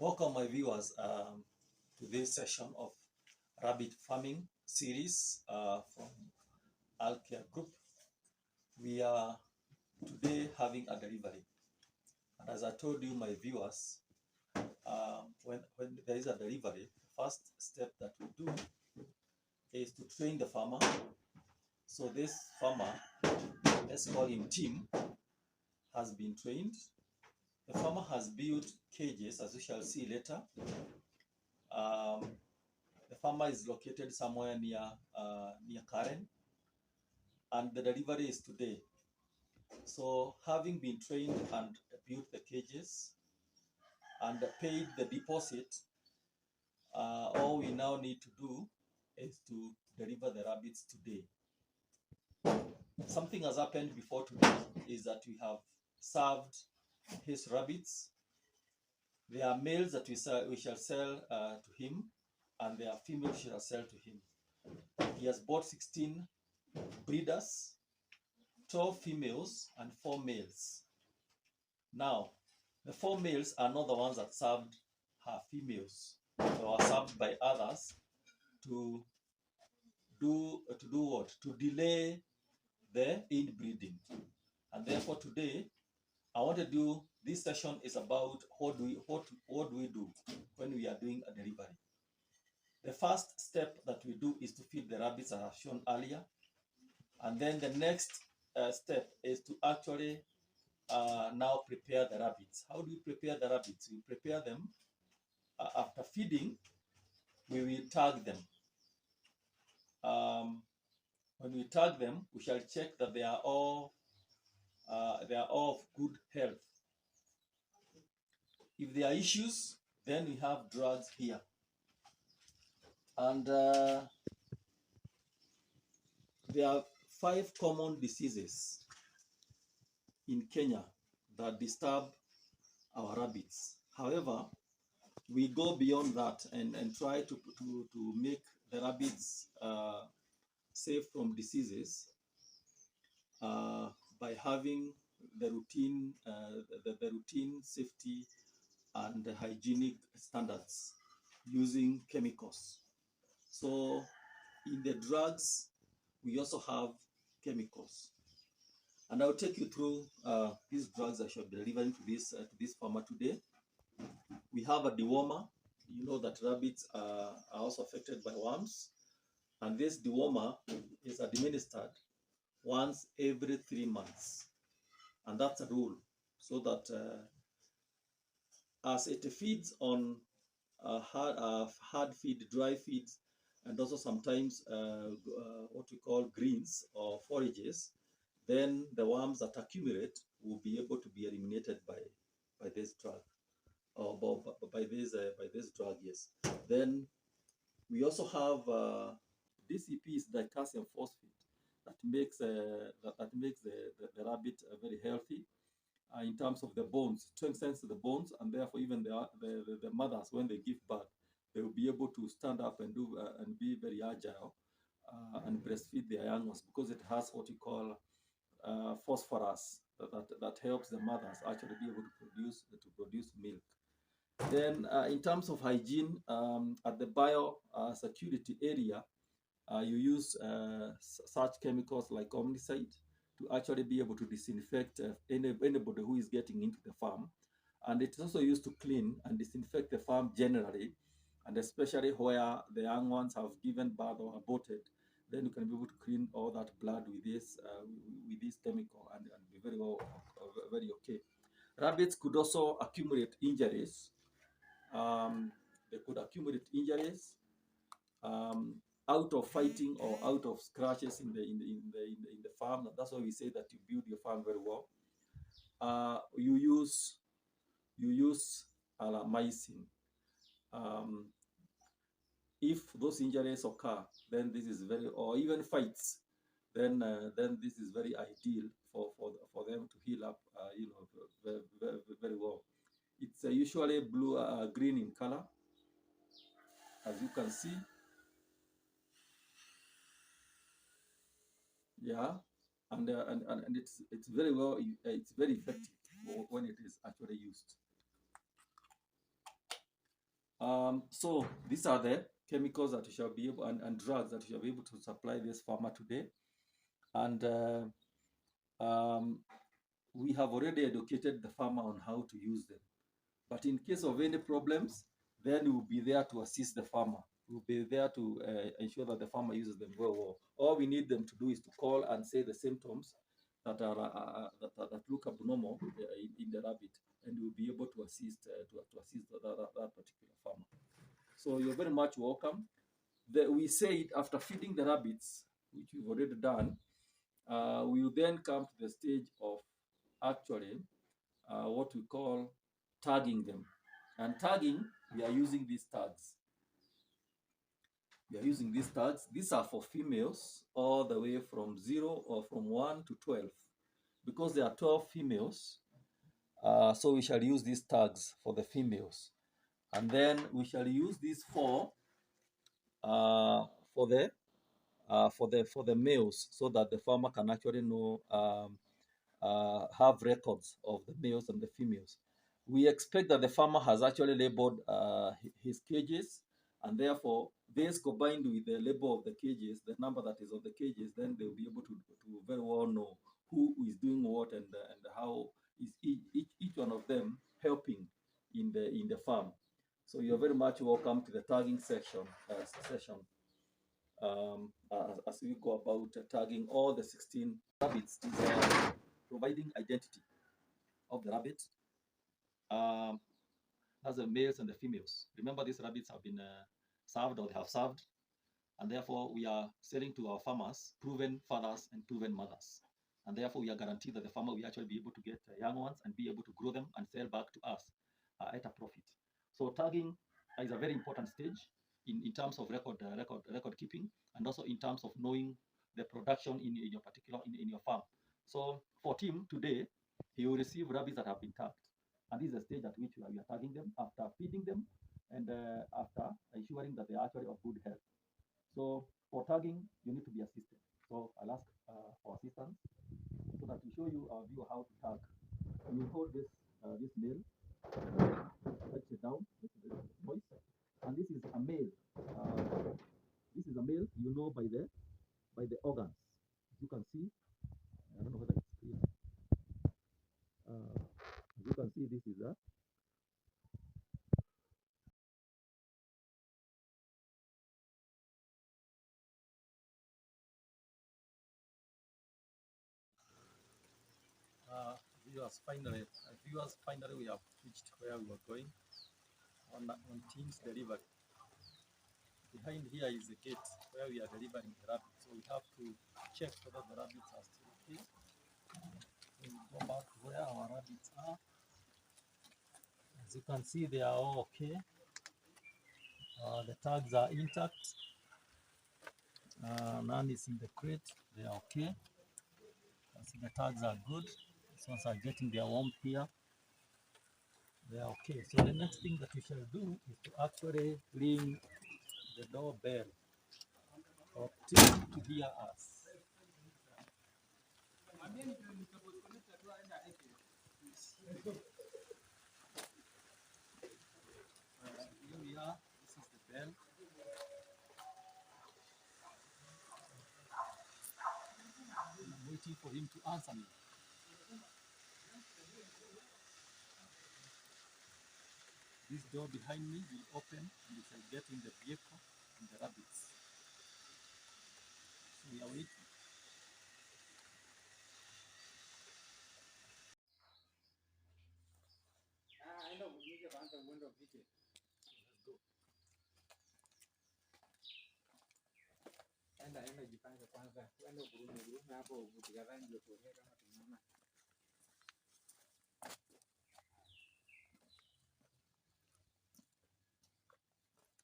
Welcome, my viewers, to this session of rabbit farming series from Alcaregroup. We are today having a delivery, and as I told you, my viewers, when there is a delivery, the first step that we do is to train the farmer. So this farmer, let's call him Tim, has been trained. The farmer has built cages, as we shall see later. The farmer is located somewhere near Karen, and the delivery is today. So having been trained and built the cages and paid the deposit, all we now need to do is to deliver the rabbits today. Something has happened before today is that we have served his rabbits. There are males that we shall sell to him, and there are females we shall sell to him. He has bought 16 breeders, 12 females and 4 males. Now, the 4 males are not the ones that served her females. They were served by others to do what? To delay the inbreeding. And therefore today, I want to do, this session is about what do we do when we are doing a delivery. The first step that we do is to feed the rabbits, as I've shown earlier. And then the next step is to actually now prepare the rabbits. How do we prepare the rabbits? We prepare them after feeding. We will tag them. When we tag them, we shall check that they are all of good health. If there are issues, then we have drugs here. And there are 5 common diseases in Kenya that disturb our rabbits. However, we go beyond that and try to make the rabbits safe from diseases by having the routine safety and the hygienic standards using chemicals. So in the drugs, we also have chemicals. And I'll take you through these drugs I shall be delivering to this farmer today. We have a dewormer. You know that rabbits are also affected by worms. And this dewormer is administered once every 3 months. And that's a rule, so that as it feeds on hard feed, dry feeds, and also sometimes what we call greens or forages, then the worms that accumulate will be able to be eliminated by this drug, or by this drug, yes. Then we also have DCP, is the calcium phosphate, that makes the rabbit very healthy in terms of the bones, strengthens the bones, and therefore even the mothers, when they give birth, they will be able to stand up and do and be very agile and breastfeed their young ones, because it has what you call phosphorus that helps the mothers actually be able to produce milk. Then in terms of hygiene, at the biosecurity area, you use such chemicals like omnicide to actually be able to disinfect anybody who is getting into the farm. And it's also used to clean and disinfect the farm generally, and especially where the young ones have given birth or aborted. Then you can be able to clean all that blood with this chemical and be very okay. Rabbits could also accumulate injuries. They could accumulate injuries out of fighting or out of scratches in the farm. That's why we say that you build your farm very well. You use alamycin. If those injuries occur, then this is or even fights, then this is very ideal for them to heal up, very well. It's usually green in color, as you can see. Yeah, and it's very well. It's very effective when it is actually used. So these are the chemicals that we shall be able and drugs that we shall be able to supply this farmer today. And we have already educated the farmer on how to use them. But in case of any problems, then we will be there to assist the farmer. We'll be there to ensure that the farmer uses them very well. All we need them to do is to call and say the symptoms that are that look abnormal in the rabbit, and we'll be able to assist to assist that particular farmer. So you're very much welcome. We said after feeding the rabbits, which we've already done, we will then come to the stage of actually what we call tagging them. And tagging, we are using these tags. We are using these tags. These are for females all the way from 0 or from 1 to 12. Because there are 12 females, so we shall use these tags for the females. And then we shall use these 4 for the males, so that the farmer can actually know have records of the males and the females. We expect that the farmer has actually labeled his cages, and therefore this combined with the label of the cages, the number that is on the cages, then they'll be able to very well know who is doing what and how is each one of them helping in the farm. So you're very much welcome to the tagging session. As we go about tagging all the 16 rabbits, is providing identity of the rabbits as the males and the females. Remember, these rabbits have been served, or they have served, and therefore we are selling to our farmers proven fathers and proven mothers. And therefore we are guaranteed that the farmer will actually be able to get young ones and be able to grow them and sell back to us at a profit. So tagging is a very important stage in terms of record keeping, and also in terms of knowing the production in your particular in your farm. So for Tim today, he will receive rabbits that have been tagged, and this is the stage at which we are tagging them after feeding them and after ensuring that they are actually of good health. So for tagging, you need to be assisted. So I'll ask for assistance so that we show you our view how to tag. You hold this male, touch it down, this voice, and this is a male. This is a male. You know by the organs. As you can see, I don't know whether it's clear. As you can see, this is a viewers, finally we have reached where we were going on Team's delivery. Behind here is the gate where we are delivering the rabbits. So we have to check whether the rabbits are still okay. So we go back to where our rabbits are. As you can see, they are all okay. The tags are intact. None is in the crate. They are okay. So the tags are good. These ones are getting their warmth here. They are okay. So the next thing that we shall do is to actually ring the doorbell for Tim to hear us. Here we are. This is the bell. I'm waiting for him to answer me. This door behind me will open, and we shall get in the vehicle and the rabbits. So we are waiting. I know, we need to run the window video. Let's go.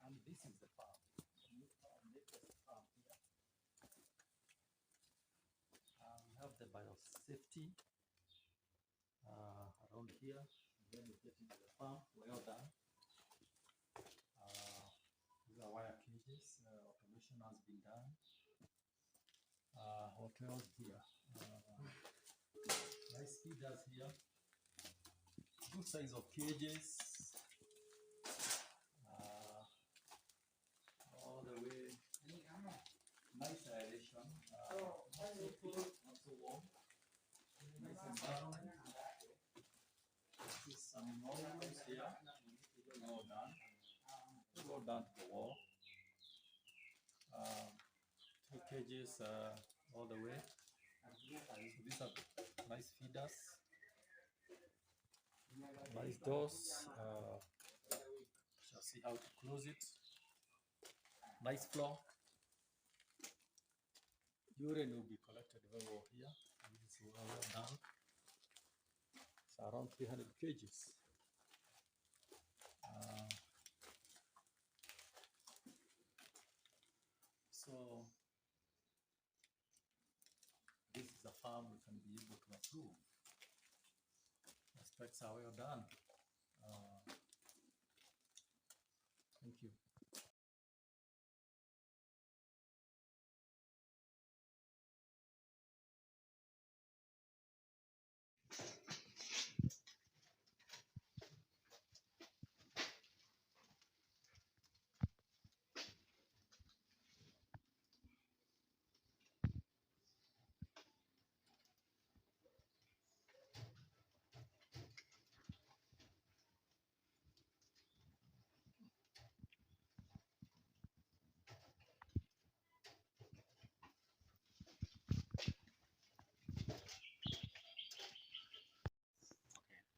And this is the farm. Latest farm here. We have the biosafety around here. And then we get into the farm. Well done. These are wire cages. Automation has been done. What else here? Nice feeders here. Good size of cages. environment. Some more rooms here. Go down to the wall. 2 cages all the way. So these are nice feeders, nice doors. Shall see how to close it. Nice floor. Urine will be collected very well here. This is well done. It's around 300 kgs. So this is a farm we can be able to approve. Aspects are well done. Thank you.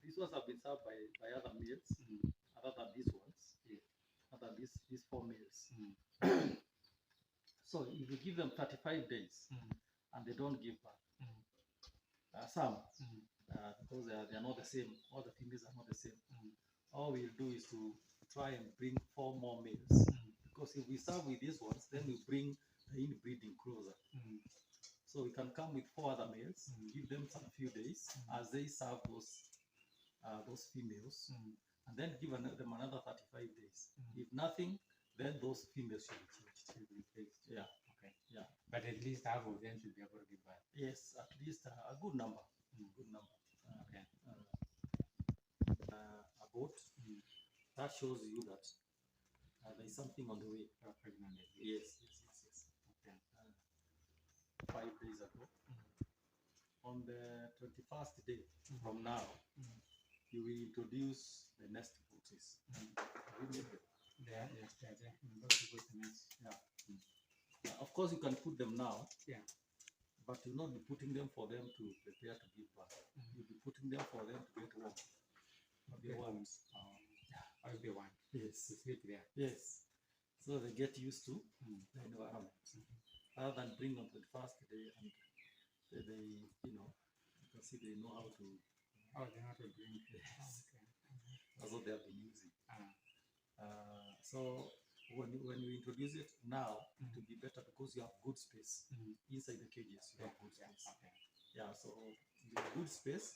These ones have been served by other males, other than these ones, other than these 4 males. So if you give them 35 days and they don't give birth, some, because they are not the same, all the females are not the same. All we'll do is to try and bring 4 more males, because if we serve with these ones, then we bring the inbreeding closer. So we can come with 4 other males, give them some few days as they serve those females, and then give them another 35 days. If nothing, then those females should be replaced. Yeah. Okay. Yeah. But at least half of them should be able to give birth. Yes, at least a good number. Good number. Okay. A boat that shows you that there is something on the way. Pregnant. Yes. Okay. 5 days ago, on the 21st day from now, you will introduce the nest boxes. Yeah. Of course, you can put them now. Yeah. But you'll not be putting them for them to prepare to give birth. You'll be putting them for them to get warm. They want. They want. Yes. To sleep there. Yes. So they get used to the environment. Rather than bring them to the first day and they you can see they know how to. They know how to drink. Yes. That's what they have been using. So when you introduce it now, it will be better because you have good space inside the cages. You have good space. Okay. Yeah. So with good space,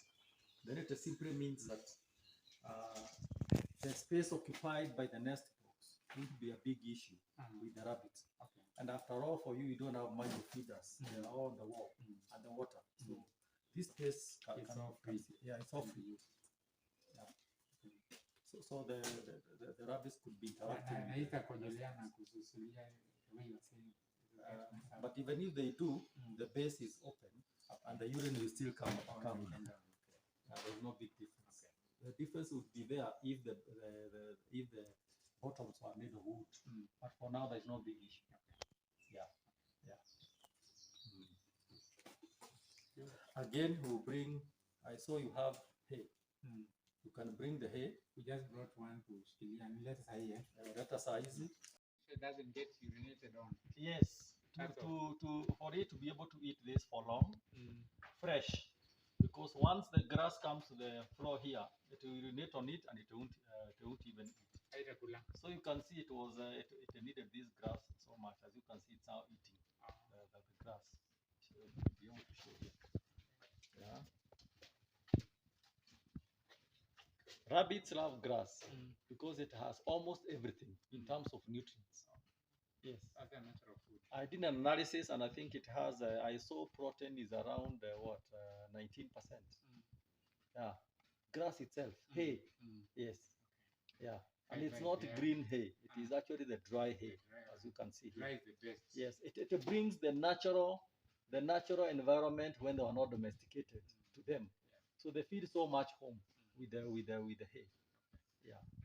then it simply means that the space occupied by the nest box won't be a big issue with the rabbits. Okay. And after all, for you don't have much feeders. They are all on the wall and the water. So this space It's all free. Yeah, it's all for you. Yeah. So the rabbits could be interacting. But even if they do, the base is open and the urine will still come down. There's no big difference. The difference would be there if the bottoms were made of wood. But for now, there's no big issue. Yeah. Again, we'll bring. I saw you have hay. You can bring the hay. We just brought one to Shkili and let us say let us size it. So it doesn't get urinated on. Yes. For it to be able to eat this for long, fresh. Because once the grass comes to the floor here, it will urinate on it and it won't even eat. So you can see it needed this grass so much. As you can see, it's now eating the grass. So you'll be able to show here. Yeah. Rabbits love grass because it has almost everything in terms of nutrients. Yes. As a natural food. I did an analysis and I think it has, I saw protein is around 19%. Yeah. Grass itself, hay. Yes. Yeah. And it's not green hay. It is actually the dry hay, as you can see here. Dry is the best. Yes. It brings the natural environment when they are not domesticated to them. So they feel so much home with the hay. Yeah.